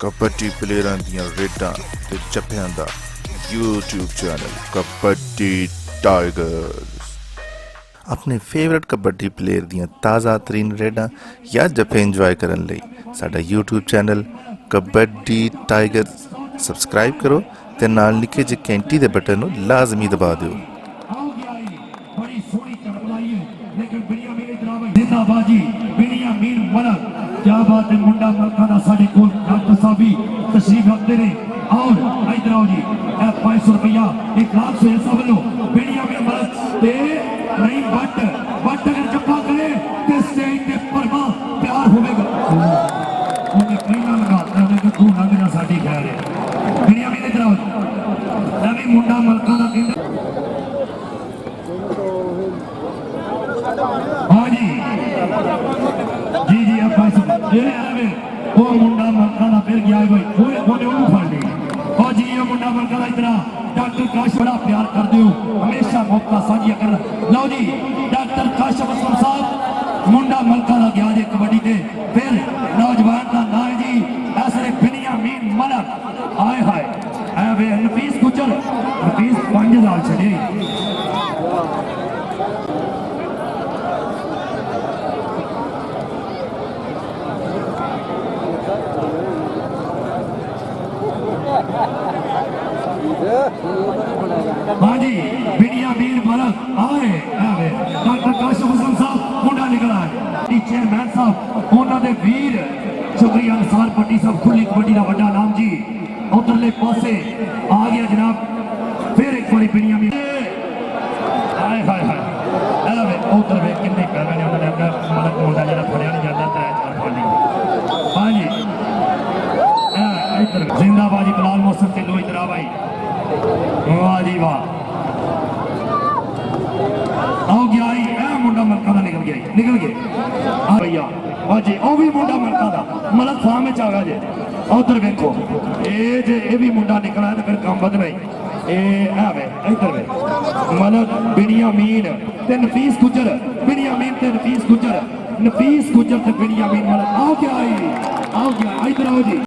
कबड्डी प्लेयरां दियां रेडां ते जफ्फियां दा यूट्यूब चैनल कबड्डी टाइगर्स। अपने फेवरेट कबड्डी प्लेयर दियां ताज़ा तरीन रेडां या जफ्फे इंजॉय करन लई साडा YouTube channel kabaddi tigers subscribe करो ते नाल निक्के जे घंटी दे बटन नूं लाजमी दबा दिओ। जिंदाबाजी बिनियामीन मलक क्या बात है। मुंडा मलका दा साडे कोल डॉक्टर साहब भी तशरीफ रखते ने और इधर आओ जी 500 रुपया 1 लाख से सब लो बिनियामीन मलक ते नहीं बट अगर जप्पा करे ते स्टेज ते परमा प्यार होवेगा उन्हें पहला लगाता है कि तू लंघ जा साडी खैर है। बिनियामीन इधर आओ नवी मुंडा मलका दा हाँ जी जी जी अब वो मुंडा मलका दा फिर गया भाई ओने ओनू फड़ ली और जी ये मुंडा मलका दा इतना डॉक्टर काश बड़ा प्यार कर दियो हमेशा मौका साझिया कर लो जी। डॉक्टर काशिफ असलम साहब मुंडा मलका दा गया जी कबड्डी ते फिर नौजवान का नाम है जी ऐसे बिनियामीन मलक हाय हाय ऐ वे नफीस गुजर नफीस 5000 छड़े हाँ जी बिनियामीन मलक आए डॉक्टर काशिफ असलम साहब मुंडा निकला है चेयरमैन साहब उन्होंने वीर शुक्रिया अंसार पट्टी साहब खुली कबड्डी का बड़ा नाम जी उधरले पासे आ गया जनाब फिर एक बड़ी बिनियामीन हाय हाय हाय उधर वे किन्ने पैर ने उन्होंने मलक मुंडा जरा फड़िया नहीं जाता है चार पानी हाँ जी इधर जिंदाबाजी बिलाल मौसम से लो इधर आ भाई वाह जी वाह आओ गया मुंडा मलका दा निकल गया भैया हाँ जी ओ भी मुंडा मलका दा मलक फार्म में आ गया जे उधर देखो ये भी मुंडा निकला है तो फिर काम बद नहीं इधर वे मलक बिनियामीन ते नफीस गुजर बिनियामीन ते नफीस गुजर ते बिनियामीन मलक आओ गया इधर आओ जी।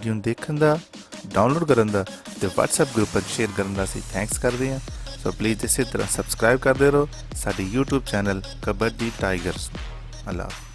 ਵੀਡੀਓ ਨੂੰ ਦੇਖਣ ਦਾ, ਡਾਊਨਲੋਡ ਕਰਨ ਦਾ ਤੇ WhatsApp ਗਰੁੱਪ 'ਚ ਸ਼ੇਅਰ ਕਰਨ ਦਾ ਅਸੀਂ ਥੈਂਕਸ ਕਰਦੇ ਹਾਂ। ਸੋ ਪਲੀਜ਼ ਇਸੇ ਤਰ੍ਹਾਂ ਸਬਸਕ੍ਰਾਈਬ ਕਰਦੇ ਰਹੋ ਸਾਡੇ YouTube ਚੈਨਲ ਕਬੱਡੀ ਟਾਈਗਰਸ। ਅੱਲਾ ਹਾਫਿਜ਼।